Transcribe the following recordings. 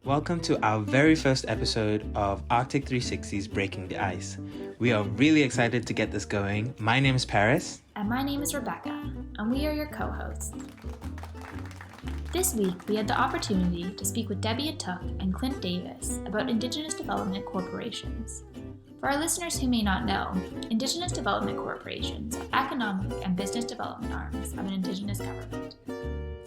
Welcome to our very first episode of Arctic 360's Breaking the Ice. We are really excited to get this going. My name is Paris. And my name is Rebecca, and we are your co-hosts. This week, we had the opportunity to speak with Debbie Atuk and Clint Davis about Indigenous Development Corporations. For our listeners who may not know, Indigenous Development Corporations are economic and business development arms of an Indigenous government.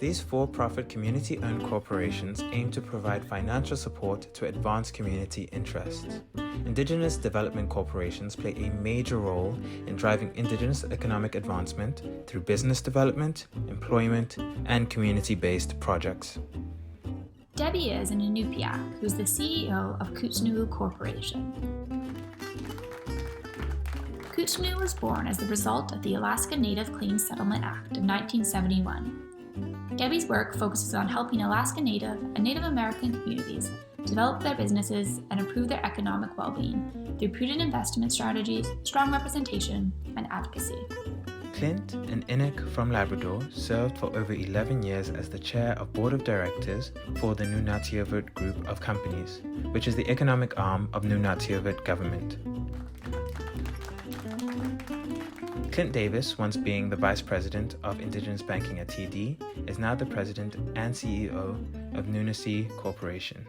These for-profit community-owned corporations aim to provide financial support to advance community interests. Indigenous Development Corporations play a major role in driving Indigenous economic advancement through business development, employment, and community-based projects. Debbie is an Inuit who is the CEO of Kootznoowoo Corporation. Kootznoowoo was born as the result of the Alaska Native Claims Settlement Act of 1971. Debbie's work focuses on helping Alaska Native and Native American communities develop their businesses and improve their economic well-being through prudent investment strategies, strong representation, and advocacy. Clint, an Inuit from Labrador, served for over 11 years as the chair of board of directors for the Nunasi Group of Companies, which is the economic arm of Nunasi government. Clint Davis, once being the Vice President of Indigenous Banking at TD, is now the President and CEO of Nunasi Corporation.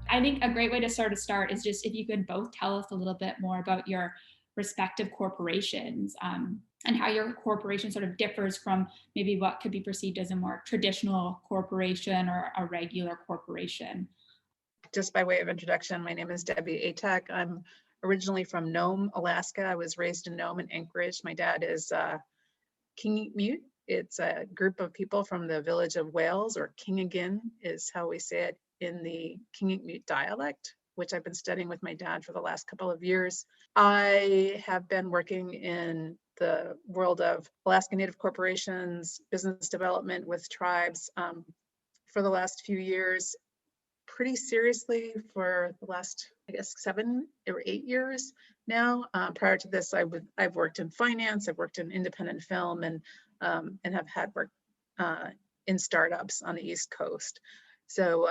I think a great way to start is just if you could both tell us a little bit more about your respective corporations and how your corporation sort of differs from maybe what could be perceived as a more traditional corporation or a regular corporation. Just by way of introduction, my name is Debbie Atuk. I'm originally from Nome, Alaska. I was raised in Nome and Anchorage. My dad is Inuit. It's a group of people from the village of Wales, or Kingagin is how we say it in the Inuit dialect, which I've been studying with my dad for the last couple of years. I have been working in the world of Alaska Native corporations, business development with tribes for the last few years, pretty seriously for the last, 7 or 8 years now. Prior to this, I've worked in finance, I've worked in independent film, and have had work in startups on the East Coast. So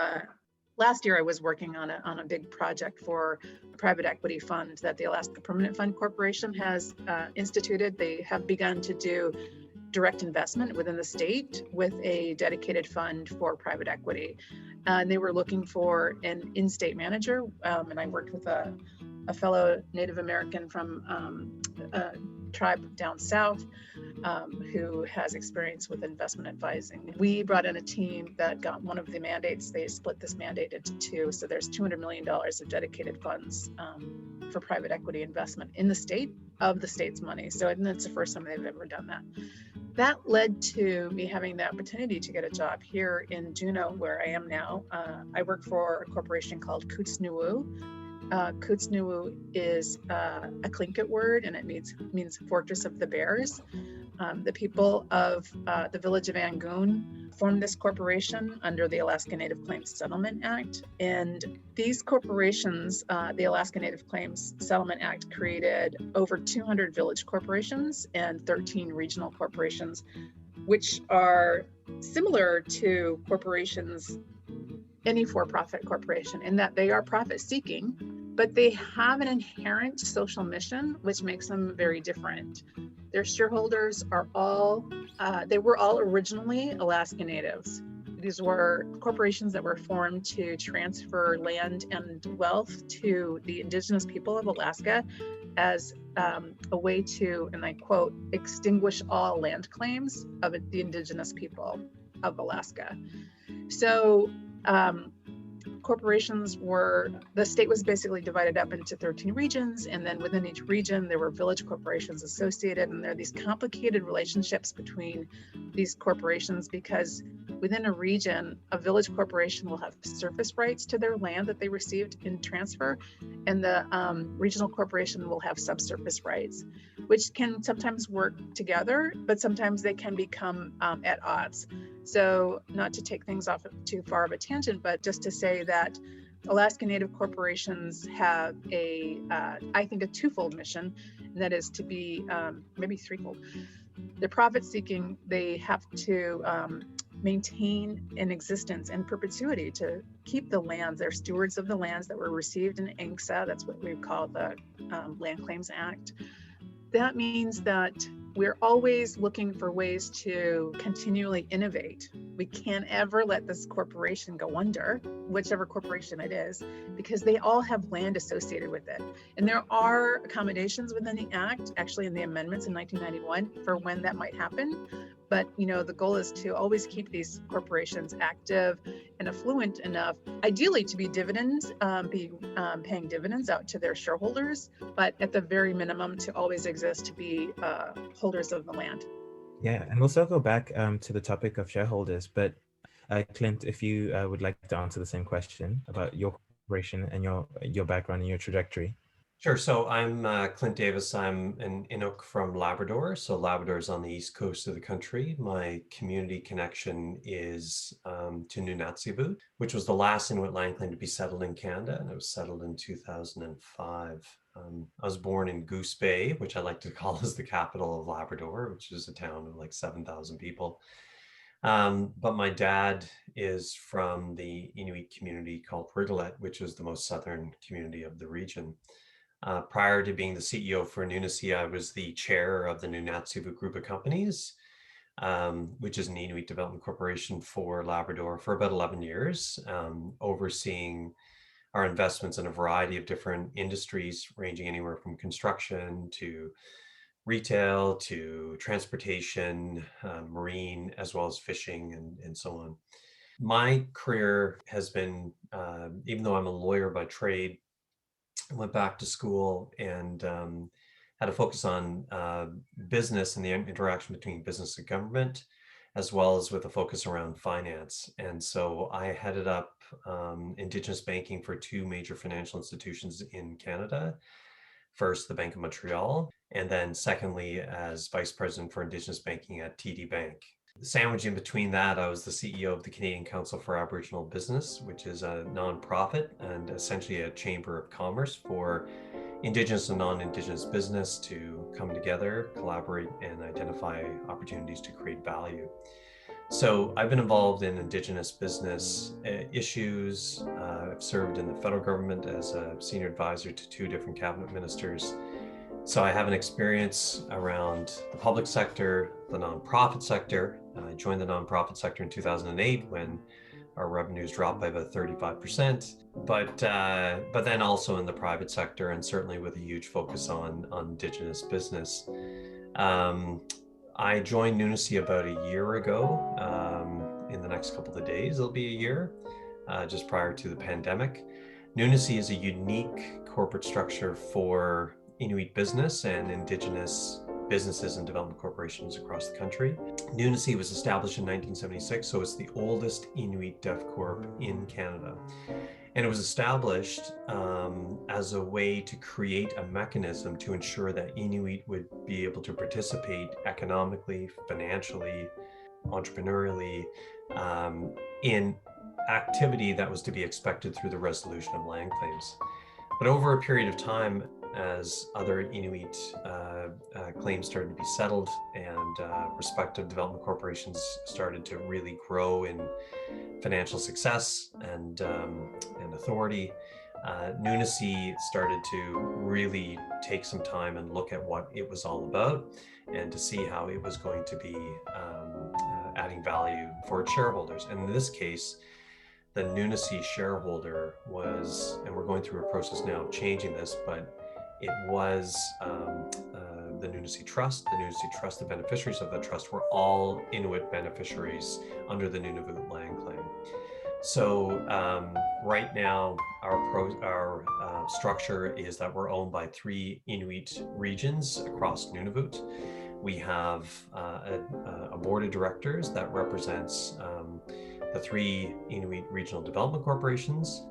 last year I was working on a big project for a private equity fund that the Alaska Permanent Fund Corporation has instituted. They have begun to do direct investment within the state with a dedicated fund for private equity. And they were looking for an in-state manager, and I worked with a fellow Native American from a tribe down south who has experience with investment advising. We brought in a team that got one of the mandates. They split this mandate into two. So there's $200 million of dedicated funds for private equity investment in the state of the state's money. So and it's the first time they've ever done that. That led to me having the opportunity to get a job here in Juneau, where I am now. I work for a corporation called Kootznoowoo. Kootznoowoo is a Tlingit word, and it means fortress of the bears. The people of the village of Angoon formed this corporation under the Alaska Native Claims Settlement Act. And these corporations, the Alaska Native Claims Settlement Act created over 200 village corporations and 13 regional corporations, which are similar to corporations, any for-profit corporation, in that they are profit-seeking, but they have an inherent social mission, which makes them very different. Their shareholders are they were all originally Alaska Natives. These were corporations that were formed to transfer land and wealth to the Indigenous people of Alaska as a way to, and I quote, extinguish all land claims of the Indigenous people of Alaska. So corporations the state was basically divided up into 13 regions, and then within each region there were village corporations associated, and there are these complicated relationships between these corporations because within a region, a village corporation will have surface rights to their land that they received in transfer, and the regional corporation will have subsurface rights, which can sometimes work together, but sometimes they can become at odds. So not to take things off too far of a tangent, but just to say that Alaska Native corporations have I think, a twofold mission, and that is to be, maybe threefold. They're profit seeking. They have to maintain an existence in perpetuity to keep the lands. They're stewards of the lands that were received in INCSA. That's what we call the Land Claims Act. That means that we're always looking for ways to continually innovate. We can't ever let this corporation go under, whichever corporation it is, because they all have land associated with it. And there are accommodations within the Act, actually in the amendments in 1991, for when that might happen. But the goal is to always keep these corporations active and affluent enough, ideally to be paying dividends out to their shareholders, but at the very minimum to always exist to be holders of the land. Yeah, and we'll circle back to the topic of shareholders, but Clint, if you would like to answer the same question about your corporation and your background and your trajectory. Sure. So I'm Clint Davis. I'm an Inuk from Labrador. So Labrador is on the east coast of the country. My community connection is to Nunasi, which was the last Inuit land claim to be settled in Canada, and it was settled in 2005. I was born in Goose Bay, which I like to call as the capital of Labrador, which is a town of like 7,000 people. But my dad is from the Inuit community called Rigolet, which is the most southern community of the region. Prior to being the CEO for Nunasi, I was the chair of the Nunasi group of companies, which is an Inuit Development Corporation for Labrador for about 11 years, overseeing our investments in a variety of different industries, ranging anywhere from construction to retail to transportation, marine, as well as fishing and so on. My career has been, even though I'm a lawyer by trade, I went back to school and had a focus on business and the interaction between business and government, as well as with a focus around finance. And so I headed up Indigenous banking for two major financial institutions in Canada. First, the Bank of Montreal, and then secondly, as Vice President for Indigenous Banking at TD Bank. Sandwiched in between that, I was the CEO of the Canadian Council for Aboriginal Business, which is a nonprofit and essentially a chamber of commerce for Indigenous and non-Indigenous business to come together, collaborate, and identify opportunities to create value. So I've been involved in Indigenous business issues. I've served in the federal government as a senior advisor to two different cabinet ministers. So I have an experience around the public sector, the nonprofit sector. I joined the nonprofit sector in 2008 when our revenues dropped by about 35%, but then also in the private sector, and certainly with a huge focus on Indigenous business. I joined Nunasi about a year ago. In the next couple of days, it'll be a year, just prior to the pandemic. Nunasi is a unique corporate structure for Inuit business and Indigenous businesses and development corporations across the country. Nunasi was established in 1976, so it's the oldest Inuit Dev Corp in Canada. And it was established as a way to create a mechanism to ensure that Inuit would be able to participate economically, financially, entrepreneurially, in activity that was to be expected through the resolution of land claims. But over a period of time, as other Inuit claims started to be settled and respective development corporations started to really grow in financial success and authority, Nunasi started to really take some time and look at what it was all about and to see how it was going to be adding value for its shareholders. And in this case, the Nunasi shareholder was, and we're going through a process now of changing this, but it was the Nunasi Trust. The Nunasi Trust, the beneficiaries of the trust were all Inuit beneficiaries under the Nunavut land claim. So right now, our structure is that we're owned by 3 Inuit regions across Nunavut. We have a board of directors that represents the 3 Inuit regional development corporations.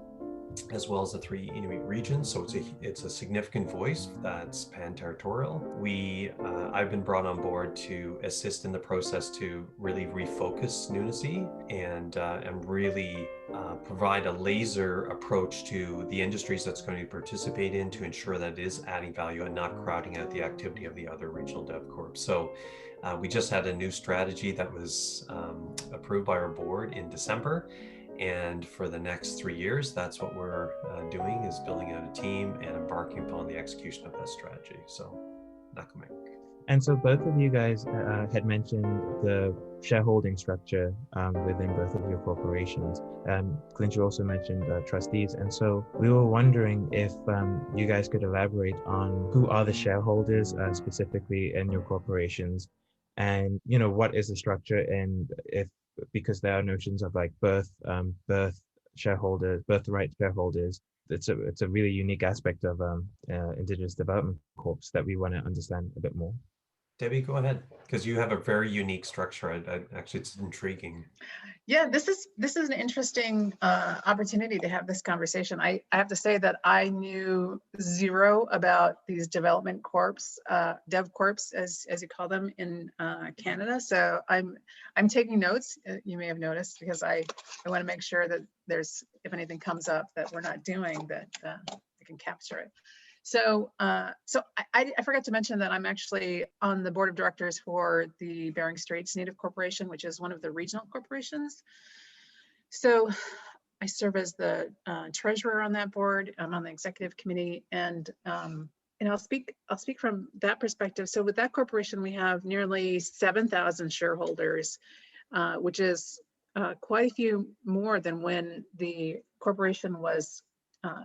as well as the 3 Inuit regions. So it's a significant voice that's pan-territorial. I've been brought on board to assist in the process to really refocus Nunasi and really provide a laser approach to the industries that's going to participate in, to ensure that it is adding value and not crowding out the activity of the other regional dev corps. So we just had a new strategy that was approved by our board in December. And for the next 3 years, that's what we're doing, is building out a team and embarking upon the execution of that strategy. So, Nakumek. And so both of you guys had mentioned the shareholding structure within both of your corporations. Clint, you also mentioned trustees. And so we were wondering if you guys could elaborate on who are the shareholders specifically in your corporations, and, you know, what is the structure, and if, because there are notions of like birthright shareholders. It's a really unique aspect of Indigenous Development Corps that we want to understand a bit more. Debbie, go ahead, because you have a very unique structure. Actually, it's intriguing. Yeah, this is an interesting opportunity to have this conversation. I have to say that I knew zero about these development corps, dev corps, as you call them in Canada. So I'm taking notes. You may have noticed, because I want to make sure that if anything comes up that we're not doing, that I can capture it. So I forgot to mention that I'm actually on the board of directors for the Bering Straits Native Corporation, which is one of the regional corporations. So I serve as the treasurer on that board. I'm on the executive committee, and I'll speak from that perspective. So with that corporation, we have nearly 7,000 shareholders, which is quite a few more than when the corporation was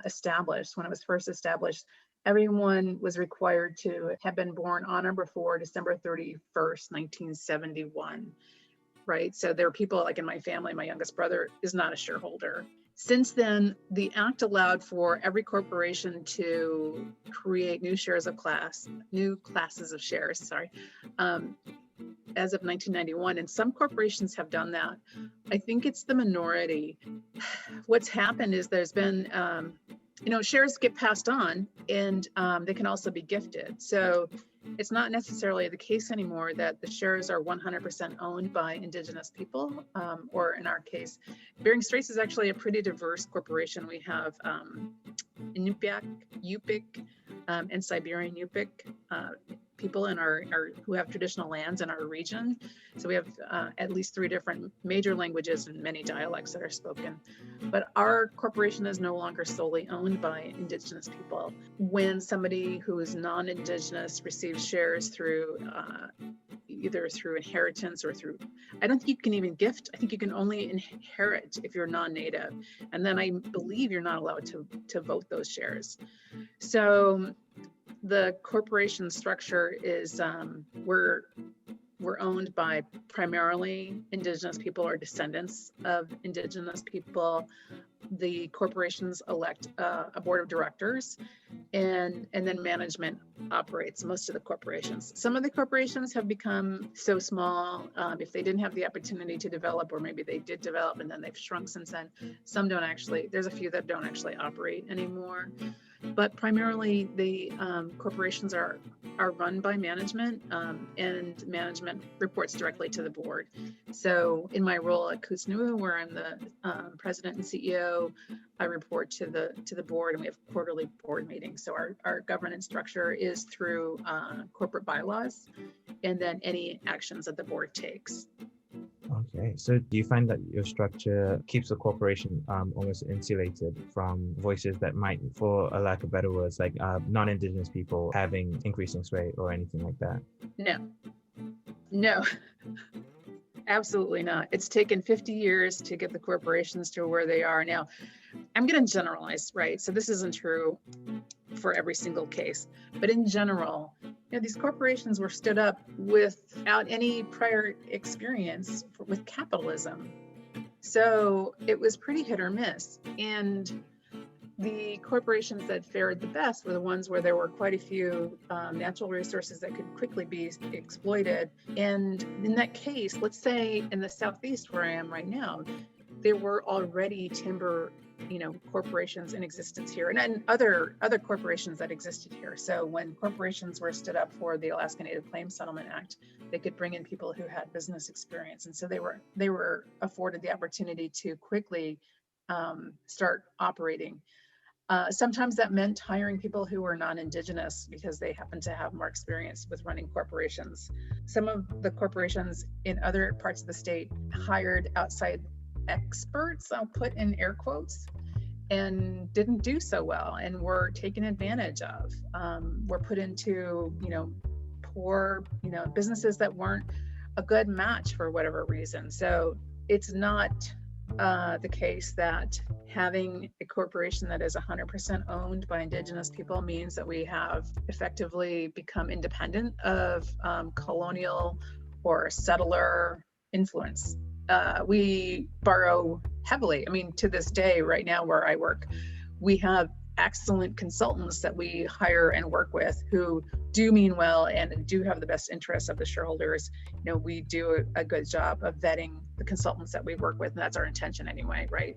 established. When it was first established, everyone was required to have been born on or before December 31st, 1971, right? So there are people like in my family, my youngest brother is not a shareholder. Since then, the act allowed for every corporation to create new classes of shares, as of 1991, and some corporations have done that. I think it's the minority. What's happened is there's been, shares get passed on, and they can also be gifted. So it's not necessarily the case anymore that the shares are 100% owned by Indigenous people, or in our case, Bering Straits is actually a pretty diverse corporation. We have Inupiaq, Yupik, and Siberian Yupik people in our who have traditional lands in our region. So we have at least 3 different major languages and many dialects that are spoken. But our corporation is no longer solely owned by Indigenous people. When somebody who is non-Indigenous receives shares through either through inheritance or through, I don't think you can even gift. I think you can only inherit if you're non-native. And then I believe you're not allowed to vote those shares. So the corporation structure is we're owned by primarily Indigenous people or descendants of Indigenous people. The corporations elect a board of directors, and then management operates most of the corporations. Some of the corporations have become so small, if they didn't have the opportunity to develop, or maybe they did develop and then they've shrunk since then. Some don't actually, there's a few that don't actually operate anymore. But primarily the corporations are run by management, and management reports directly to the board. So in my role at Kootznoowoo, where I'm the president and CEO, I report to the board, and we have quarterly board meetings. So our governance structure is through corporate bylaws, and then any actions that the board takes. Okay, so do you find that your structure keeps the corporation almost insulated from voices that might, for a lack of better words, like non-Indigenous people having increasing sway or anything like that? No, absolutely not. It's taken 50 years to get the corporations to where they are now. I'm going to generalize, right? So this isn't true for every single case, but in general, these corporations were stood up without any prior experience with capitalism. So it was pretty hit or miss. And the corporations that fared the best were the ones where there were quite a few natural resources that could quickly be exploited. And in that case, let's say in the Southeast where I am right now, there were already timber, corporations in existence here, and other corporations that existed here. So when corporations were stood up for the Alaska Native Claims Settlement Act, they could bring in people who had business experience, and so they were afforded the opportunity to quickly start operating. Sometimes that meant hiring people who were non-Indigenous because they happen to have more experience with running corporations. Some of the corporations in other parts of the state hired outside experts, I'll put in air quotes, and didn't do so well and were taken advantage of, were put into, poor, businesses that weren't a good match for whatever reason. So it's not the case that having a corporation that is 100% owned by Indigenous people means that we have effectively become independent of colonial or settler influence. We borrow heavily. I mean, to this day, right now where I work, we have excellent consultants that we hire and work with who do mean well and do have the best interests of the shareholders. We do a good job of vetting the consultants that we work with, and that's our intention anyway, right?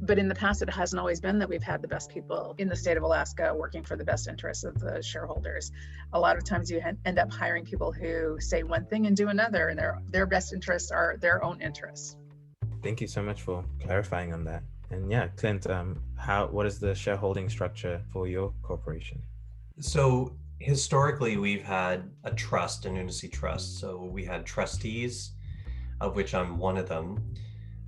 But in the past, it hasn't always been that we've had the best people in the state of Alaska working for the best interests of the shareholders. A lot of times you end up hiring people who say one thing and do another, and their best interests are their own interests. Thank you so much for clarifying on that. And yeah, Clint, what is the shareholding structure for your corporation? So historically, we've had a trust, a Nunasi trust. So we had trustees, of which I'm one of them.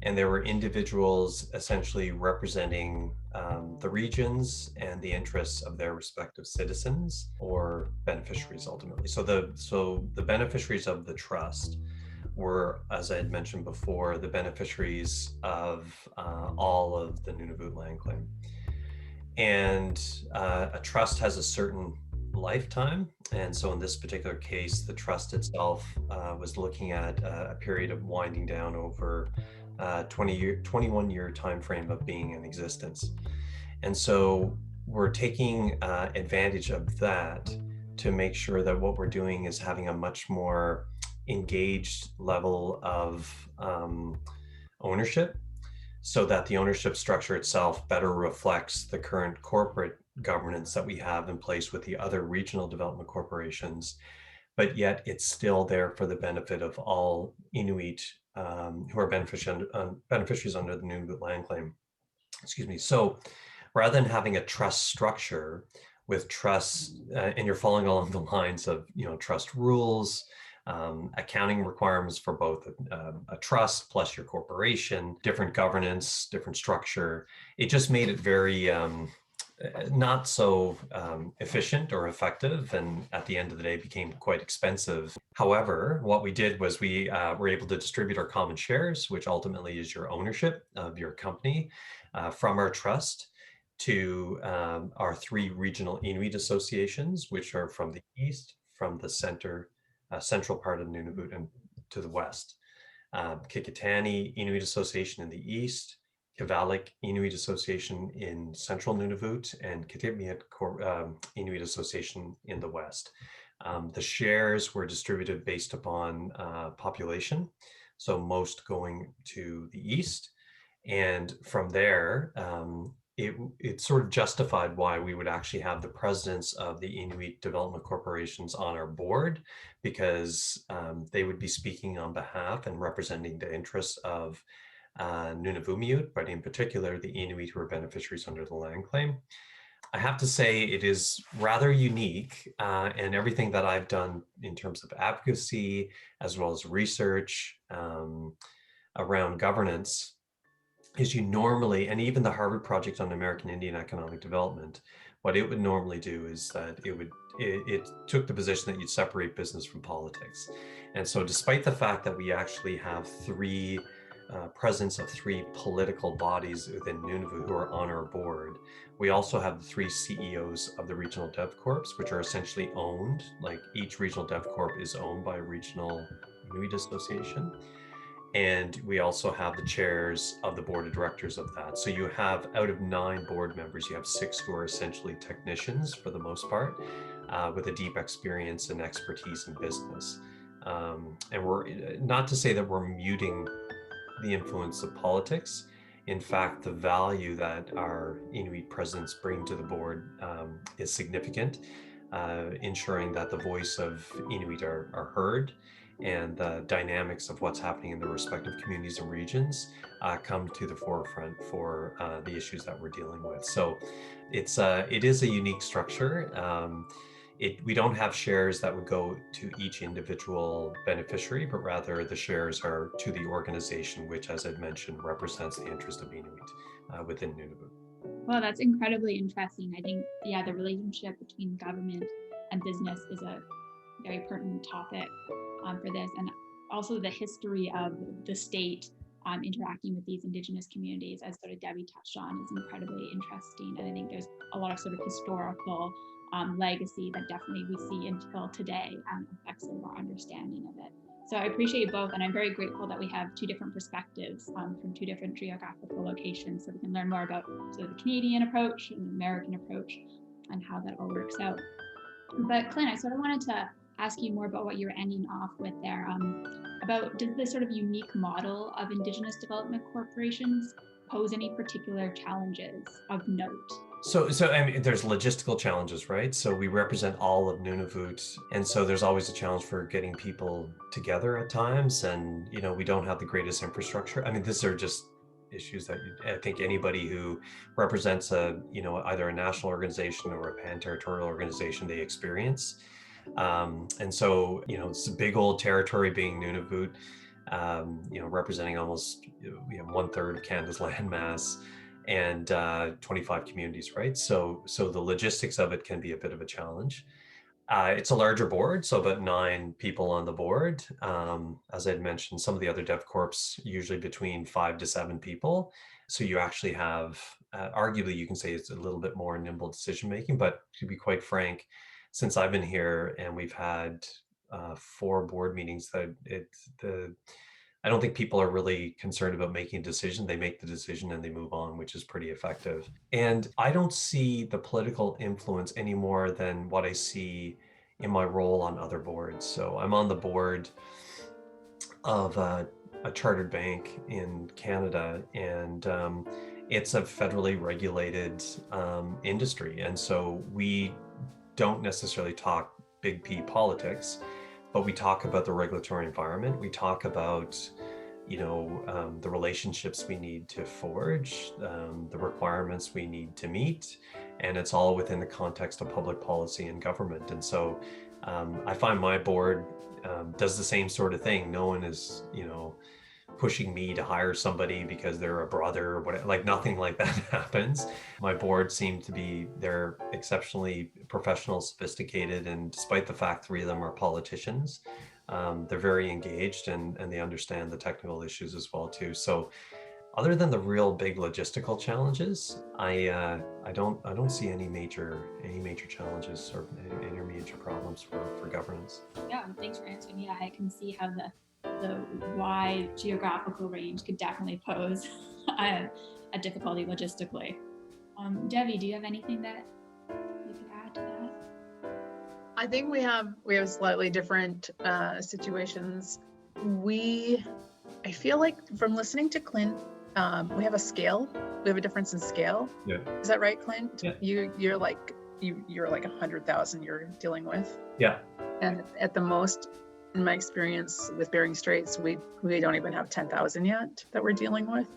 And there were individuals essentially representing the regions and the interests of their respective citizens or beneficiaries ultimately. So the beneficiaries of the trust were, as I had mentioned before, the beneficiaries of all of the Nunavut land claim. And a trust has a certain lifetime. And so in this particular case, the trust itself was looking at a period of winding down over 21-year time frame of being in existence. And so we're taking advantage of that to make sure that what we're doing is having a much more engaged level of ownership, so that the ownership structure itself better reflects the current corporate governance that we have in place with the other regional development corporations, but yet it's still there for the benefit of all Inuit who are beneficiaries under the Nunavut land claim. Excuse me. So rather than having a trust structure with trusts, and you're following along the lines of, trust rules, accounting requirements for both a trust plus your corporation, different governance, different structure. It just made it very not so efficient or effective, and at the end of the day became quite expensive. However, what we did was we were able to distribute our common shares, which ultimately is your ownership of your company, from our trust to our 3 regional Inuit associations, which are from the east, from the central part of Nunavut, and to the west. Kikitani Inuit Association in the east, Kivalik Inuit Association in central Nunavut, and Kitimiut Inuit Association in the west. The shares were distributed based upon population, so most going to the east. And from there, it sort of justified why we would actually have the presidents of the Inuit Development Corporations on our board, because they would be speaking on behalf and representing the interests of Nunavummiut, but in particular the Inuit who are beneficiaries under the land claim. I have to say it is rather unique, and everything that I've done in terms of advocacy as well as research around governance is you normally, and even the Harvard Project on American Indian Economic Development, what it would normally do is that it took the position that you'd separate business from politics. And so despite the fact that we actually have presence of 3 political bodies within Nunavut who are on our board, we also have the 3 CEOs of the regional dev corps, which are essentially owned, like each regional dev corp is owned by a regional Inuit association. And we also have the chairs of the board of directors of that. So you have, out of 9 board members, you have 6 who are essentially technicians for the most part, with a deep experience and expertise in business. And we're not to say that we're muting the influence of politics. In fact, the value that our Inuit presidents bring to the board is significant, ensuring that the voice of Inuit are heard, and the dynamics of what's happening in the respective communities and regions come to the forefront for the issues that we're dealing with. So it is a unique structure. We don't have shares that would go to each individual beneficiary, but rather the shares are to the organization, which, as I've mentioned, represents the interest of Inuit within Nunavut. Well, that's incredibly interesting. I think, the relationship between government and business is a very pertinent topic for this, and also the history of the state interacting with these Indigenous communities, as sort of Debbie touched on, is incredibly interesting. And I think there's a lot of sort of historical legacy that definitely we see until today affects sort of our understanding of it. So I appreciate both, and I'm very grateful that we have two different perspectives from two different geographical locations, so we can learn more about sort of the Canadian approach and the American approach and how that all works out. But Clint, I sort of wanted to ask you more about what you were ending off with there, about does this sort of unique model of Indigenous Development Corporations pose any particular challenges of note? So I mean, there's logistical challenges, right? So we represent all of Nunavut, and so there's always a challenge for getting people together at times, and we don't have the greatest infrastructure. I mean, these are just issues that I think anybody who represents either a national organization or a pan-territorial organization, they experience. And so it's a big old territory being Nunavut, representing almost 1/3 of Canada's landmass, and 25 communities, right? So the logistics of it can be a bit of a challenge. It's a larger board, so about 9 people on the board. As I'd mentioned, some of the other DevCorps usually between 5 to 7 people. So you actually have, arguably you can say it's a little bit more nimble decision making, but to be quite frank, since I've been here and we've had 4 board meetings, I don't think people are really concerned about making a decision. They make the decision and they move on, which is pretty effective. And I don't see the political influence any more than what I see in my role on other boards. So I'm on the board of a chartered bank in Canada, and it's a federally regulated industry. And so we don't necessarily talk big P politics, but we talk about the regulatory environment. We talk about, the relationships we need to forge, the requirements we need to meet, and it's all within the context of public policy and government. And so I find my board does the same sort of thing. No one is, pushing me to hire somebody because they're a brother or whatever. Like, nothing like that happens. My board seem to be, they're exceptionally professional, sophisticated, and despite the fact 3 of them are politicians, they're very engaged and they understand the technical issues as well too. So other than the real big logistical challenges, I don't see any major challenges or any major problems for governance. Yeah, thanks for answering. Yeah, I can see how the wide geographical range could definitely pose a difficulty logistically. Debbie, do you have anything that you could add to that? I think we have slightly different situations. I feel like from listening to Clint, we have a scale. We have a difference in scale. Yeah. Is that right, Clint? Yeah. You're like 100,000 you're dealing with. Yeah. And at the most, in my experience with Bering Straits, we don't even have 10,000 yet that we're dealing with.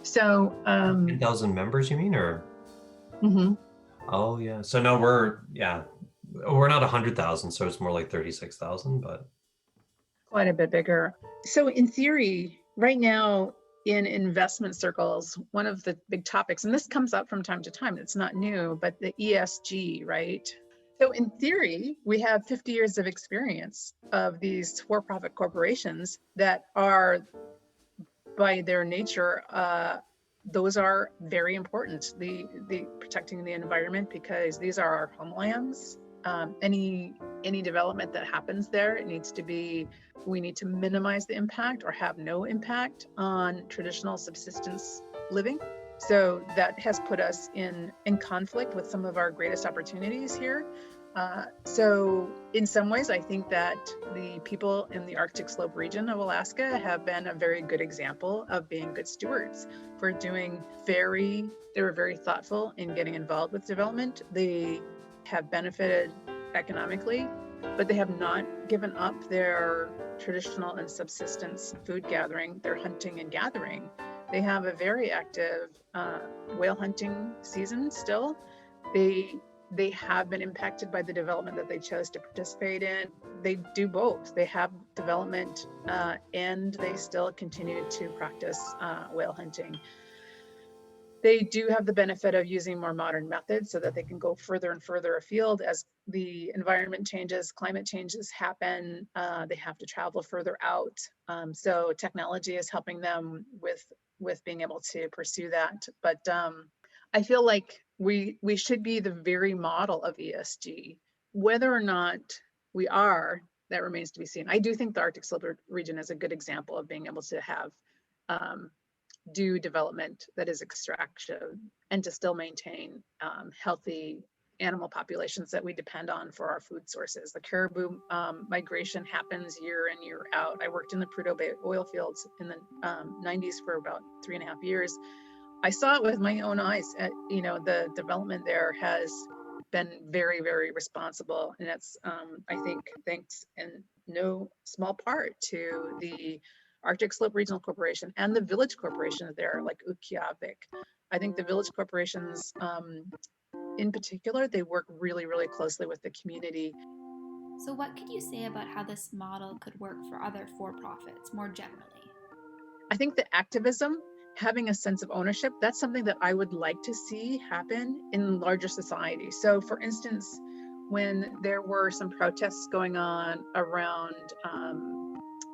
So 10,000 members, you mean, or? Mm-hmm. Oh yeah. So no, we're not 100,000, so it's more like 36,000, but quite a bit bigger. So in theory, right now in investment circles, one of the big topics, and this comes up from time to time, it's not new, but the ESG, right? So in theory, we have 50 years of experience of these for-profit corporations that are, by their nature, those are very important. The protecting the environment, because these are our homelands. Any development that happens there, we need to minimize the impact or have no impact on traditional subsistence living. So that has put us in conflict with some of our greatest opportunities here. So in some ways, I think that the people in the Arctic Slope region of Alaska have been a very good example of being good stewards for they were very thoughtful in getting involved with development. They have benefited economically, but they have not given up their traditional and subsistence food gathering, their hunting and gathering. They have a very active whale hunting season still. They have been impacted by the development that they chose to participate in. They do both. They have development and they still continue to practice whale hunting. They do have the benefit of using more modern methods so that they can go further and further afield as the environment changes, climate changes happen. They have to travel further out. So technology is helping them with being able to pursue that. But I feel like we should be the very model of ESG. Whether or not we are, that remains to be seen. I do think the Arctic Slope region is a good example of being able to have do development that is extractive and to still maintain healthy animal populations that we depend on for our food sources. The caribou migration happens year in, year out. I worked in the Prudhoe Bay oil fields in the 90s for about 3.5 years. I saw it with my own eyes. The development there has been very, very responsible. And it's, I think, thanks in no small part to the Arctic Slope Regional Corporation and the village corporations there, like Utqiagvik. I think the village corporations, in particular, they work really, really closely with the community. So what could you say about how this model could work for other for-profits more generally? I think the activism, having a sense of ownership, that's something that I would like to see happen in larger society. So for instance, when there were some protests going on around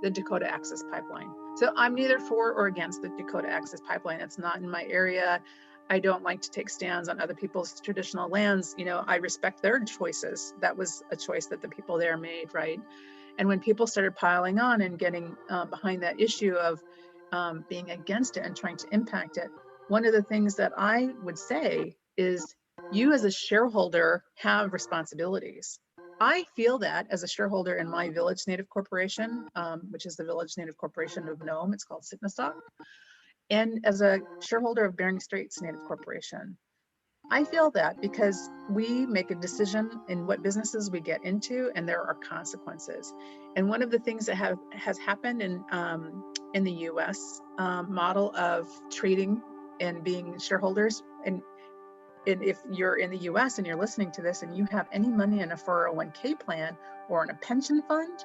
the Dakota Access Pipeline. So I'm neither for or against the Dakota Access Pipeline. It's not in my area. I don't like to take stands on other people's traditional lands. I respect their choices. That was a choice that the people there made, right? And when people started piling on and getting behind that issue of being against it and trying to impact it, one of the things that I would say is you as a shareholder have responsibilities. I feel that as a shareholder in my village native corporation, which is the Village Native Corporation of Nome, it's called Sitnasak, and as a shareholder of Bering Straits Native Corporation. I feel that because we make a decision in what businesses we get into, and there are consequences. And one of the things that has happened in the U.S. Model of trading and being shareholders, and if you're in the US and you're listening to this and you have any money in a 401k plan or in a pension fund,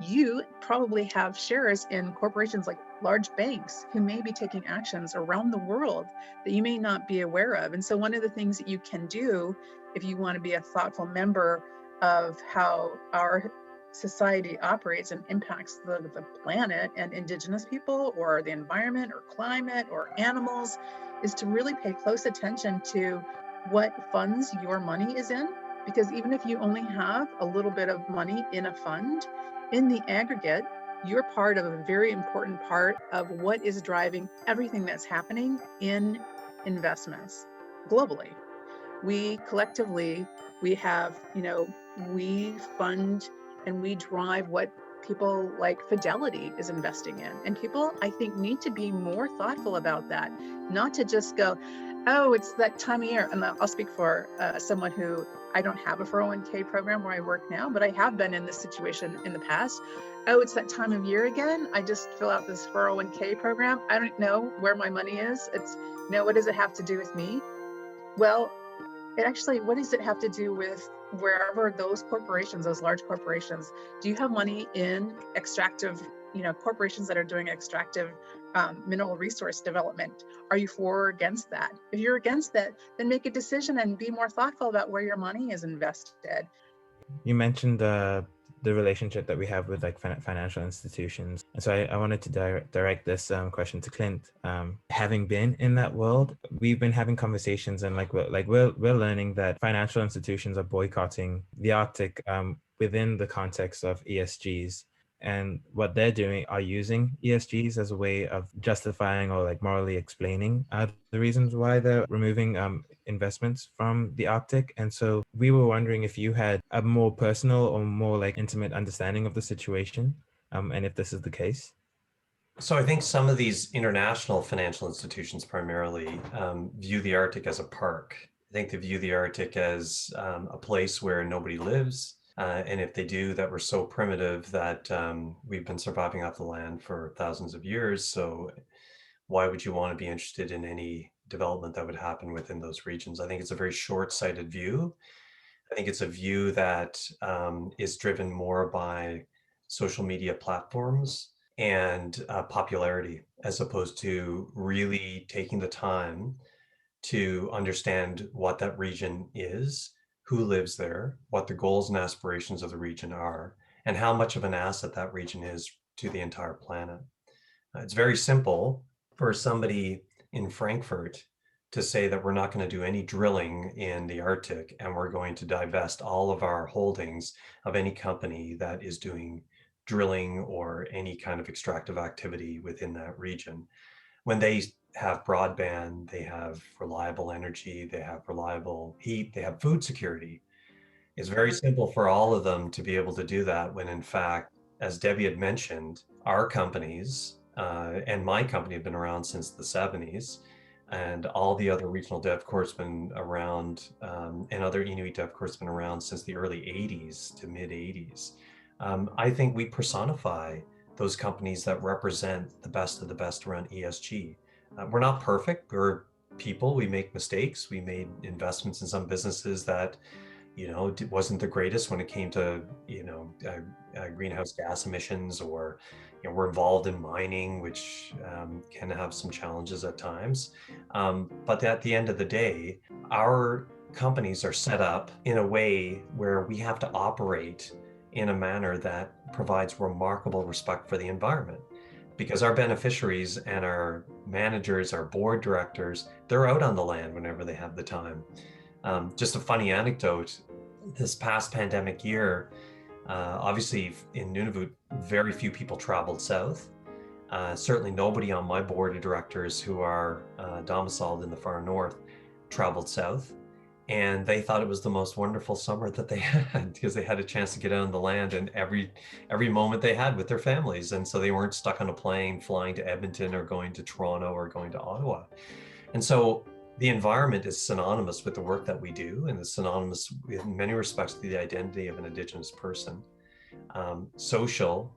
you probably have shares in corporations like large banks who may be taking actions around the world that you may not be aware of. And so one of the things that you can do if you want to be a thoughtful member of how our society operates and impacts the planet and indigenous people or the environment or climate or animals is to really pay close attention to what funds your money is in. Because even if you only have a little bit of money in a fund, in the aggregate, you're part of a very important part of what is driving everything that's happening in investments globally. We collectively, we fund and we drive what people like Fidelity is investing in. And people, I think, need to be more thoughtful about that, not to just go, oh, it's that time of year. And I'll speak for someone who, I don't have a 401k program where I work now, but I have been in this situation in the past. Oh, it's that time of year again. I just fill out this 401k program. I don't know where my money is. What does it have to do with me? Well, what does it have to do with wherever those corporations, those large corporations, do you have money in extractive, corporations that are doing extractive mineral resource development? Are you for or against that? If you're against that, then make a decision and be more thoughtful about where your money is invested. You mentioned the relationship that we have with like financial institutions, and so I wanted to direct this question to Clint. Having been in that world, we've been having conversations, and we're learning that financial institutions are boycotting the Arctic within the context of ESGs. and what they're doing are using ESGs as a way of justifying or like morally explaining the reasons why they're removing investments from the Arctic. And so we were wondering if you had a more personal or more like intimate understanding of the situation, and if this is the case. So I think some of these international financial institutions primarily view the Arctic as a park. I think they view the Arctic as a place where nobody lives. And if they do, that we're so primitive that we've been surviving off the land for thousands of years. So why would you want to be interested in any development that would happen within those regions? I think it's a very short-sighted view. I think it's a view that is driven more by social media platforms and popularity, as opposed to really taking the time to understand what that region is, who lives there, what the goals and aspirations of the region are, and how much of an asset that region is to the entire planet. It's very simple for somebody in Frankfurt to say that we're not going to do any drilling in the Arctic and we're going to divest all of our holdings of any company that is doing drilling or any kind of extractive activity within that region. When they have broadband, they have reliable energy, they have reliable heat, they have food security. It's very simple for all of them to be able to do that when in fact, as Debbie had mentioned, our companies and my company have been around since the 70s, and all the other regional DevCorps been around, and other Inuit DevCorps been around since the early 80s to mid 80s. I think we personify those companies that represent the best of the best around ESG. We're not perfect, we're people, we make mistakes. We made investments in some businesses that, wasn't the greatest when it came to, greenhouse gas emissions, or, we're involved in mining, which can have some challenges at times. But at the end of the day, our companies are set up in a way where we have to operate in a manner that provides remarkable respect for the environment, because our beneficiaries and our managers, our board directors, they're out on the land whenever they have the time. Just a funny anecdote, this past pandemic year, obviously in Nunavut, very few people traveled south. Certainly nobody on my board of directors who are domiciled in the far north traveled south. And they thought it was the most wonderful summer that they had, because they had a chance to get out on the land and every moment they had with their families. And so they weren't stuck on a plane flying to Edmonton or going to Toronto or going to Ottawa. And so the environment is synonymous with the work that we do, and is synonymous in many respects to the identity of an Indigenous person. Social.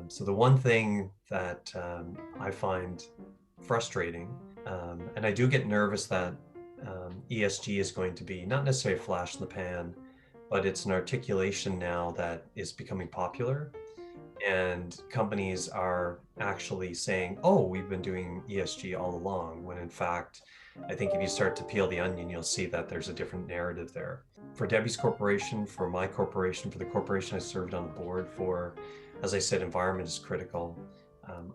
So the one thing that I find frustrating, and I do get nervous that ESG is going to be not necessarily a flash in the pan, but it's an articulation now that is becoming popular. And companies are actually saying, oh, we've been doing ESG all along, when in fact, I think if you start to peel the onion, you'll see that there's a different narrative there. For Debbie's corporation, for my corporation, for the corporation I served on the board for, as I said, environment is critical.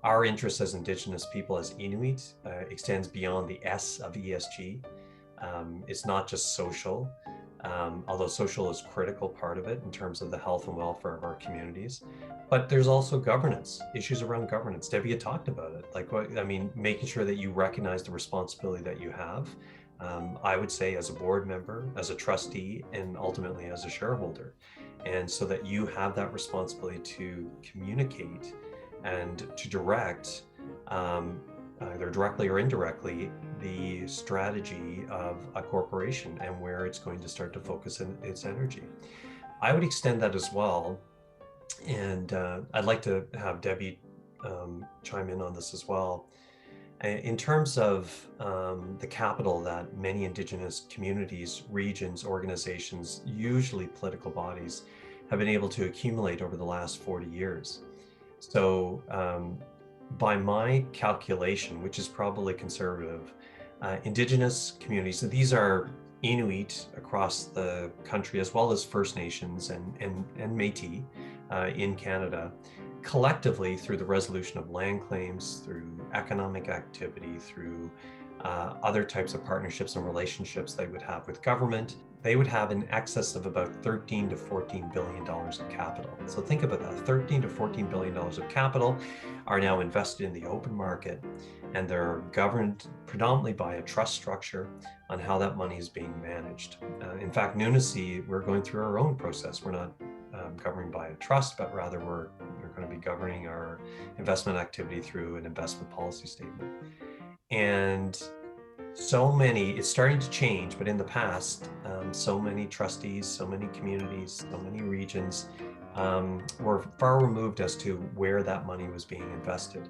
Our interest as Indigenous people, as Inuit, extends beyond the S of ESG. It's not just social, although social is a critical part of it in terms of the health and welfare of our communities. But there's also governance, issues around governance. Debbie had talked about it. Making sure that you recognize the responsibility that you have, I would say, as a board member, as a trustee, and ultimately as a shareholder. And so that you have that responsibility to communicate and to direct, either directly or indirectly, the strategy of a corporation and where it's going to start to focus its energy. I would extend that as well. And I'd like to have Debbie chime in on this as well. In terms of the capital that many Indigenous communities, regions, organizations, usually political bodies, have been able to accumulate over the last 40 years. So by my calculation, which is probably conservative, Indigenous communities, so these are Inuit across the country, as well as First Nations and Métis in Canada, collectively, through the resolution of land claims, through economic activity, through other types of partnerships and relationships they would have with government, they would have in excess of about $13 to $14 billion of capital. So think about that, $13 to $14 billion of capital are now invested in the open market, and they're governed predominantly by a trust structure on how that money is being managed. In fact, Nunasi, we're going through our own process. We're not governed by a trust, but rather we're going to be governing our investment activity through an investment policy statement. And so many, it's starting to change, but in the past, so many trustees, so many communities, so many regions were far removed as to where that money was being invested.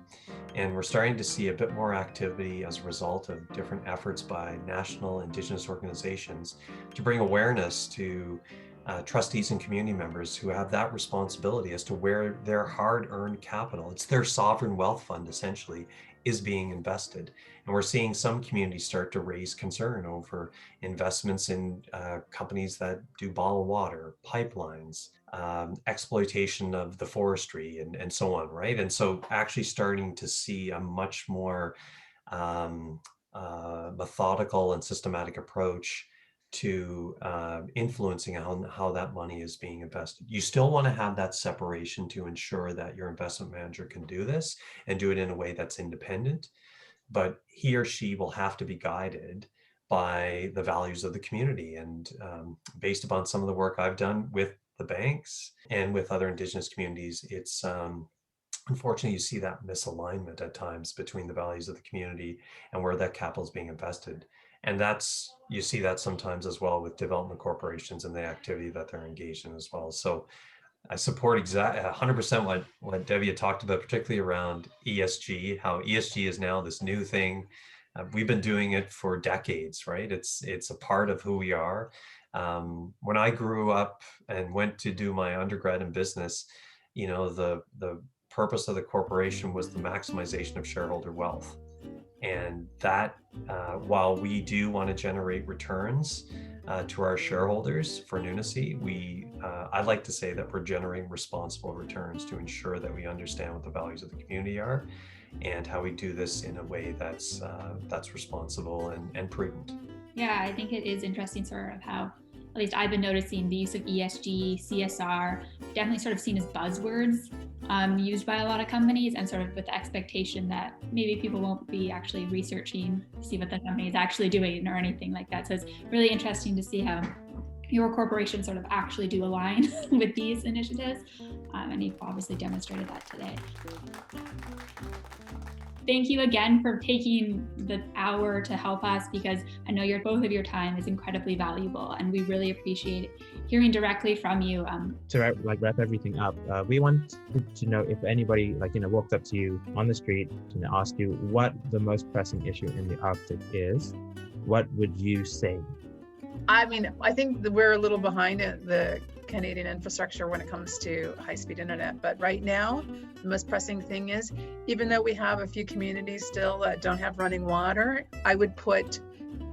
And we're starting to see a bit more activity as a result of different efforts by national Indigenous organizations to bring awareness to trustees and community members who have that responsibility as to where their hard-earned capital, it's their sovereign wealth fund essentially, is being invested. And we're seeing some communities start to raise concern over investments in companies that do bottled water, pipelines, exploitation of the forestry, and so on, right? And so actually starting to see a much more methodical and systematic approach to influencing how that money is being invested. You still want to have that separation to ensure that your investment manager can do this and do it in a way that's independent, but he or she will have to be guided by the values of the community. And based upon some of the work I've done with the banks and with other Indigenous communities, it's unfortunately, you see that misalignment at times between the values of the community and where that capital is being invested. And you see that sometimes as well with development corporations and the activity that they're engaged in as well. So I support 100% what Debbie had talked about, particularly around ESG, how ESG is now this new thing. We've been doing it for decades, right? It's a part of who we are. When I grew up and went to do my undergrad in business, the purpose of the corporation was the maximization of shareholder wealth. And that, while we do want to generate returns to our shareholders for Nunasi, I'd like to say that we're generating responsible returns to ensure that we understand what the values of the community are and how we do this in a way that's responsible and prudent. Yeah, I think it is interesting sort of how, at least I've been noticing, the use of ESG, CSR, definitely sort of seen as buzzwords used by a lot of companies, and sort of with the expectation that maybe people won't be actually researching to see what the company is actually doing or anything like that. So it's really interesting to see how your corporation sort of actually do align with these initiatives. And you've obviously demonstrated that today. Thank you again for taking the hour to help us, because I know both of your time is incredibly valuable, and we really appreciate hearing directly from you. To wrap everything up, we want to know if anybody walked up to you on the street and asked you what the most pressing issue in the Arctic is, what would you say? I mean, I think that we're a little behind the Canadian infrastructure when it comes to high-speed internet. But right now, the most pressing thing is, even though we have a few communities still that don't have running water, I would put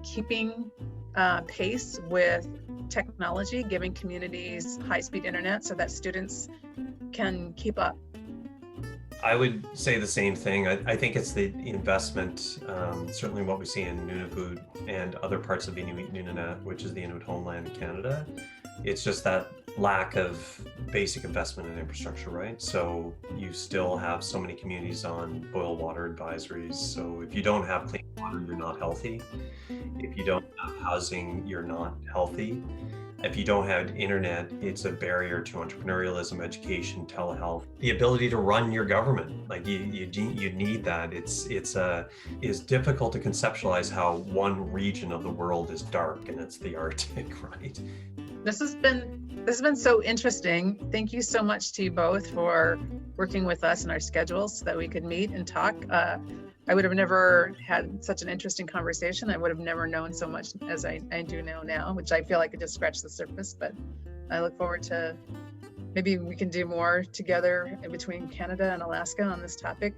keeping pace with technology, giving communities high-speed internet so that students can keep up. I would say the same thing. I think it's the investment, certainly what we see in Nunavut and other parts of Inuit Nunaat, which is the Inuit homeland in Canada. It's just that lack of basic investment in infrastructure, right? So you still have so many communities on boil water advisories. So if you don't have clean water, you're not healthy. If you don't have housing, you're not healthy. If you don't have internet, it's a barrier to entrepreneurialism, education, telehealth, the ability to run your government. Like you need that. It's difficult to conceptualize how one region of the world is dark, and it's the Arctic, right? This has been so interesting. Thank you so much to you both for working with us in our schedules so that we could meet and talk. I would have never had such an interesting conversation. I would have never known so much as I do know now, which I feel like I just scratched the surface, but I look forward to maybe we can do more together in between Canada and Alaska on this topic.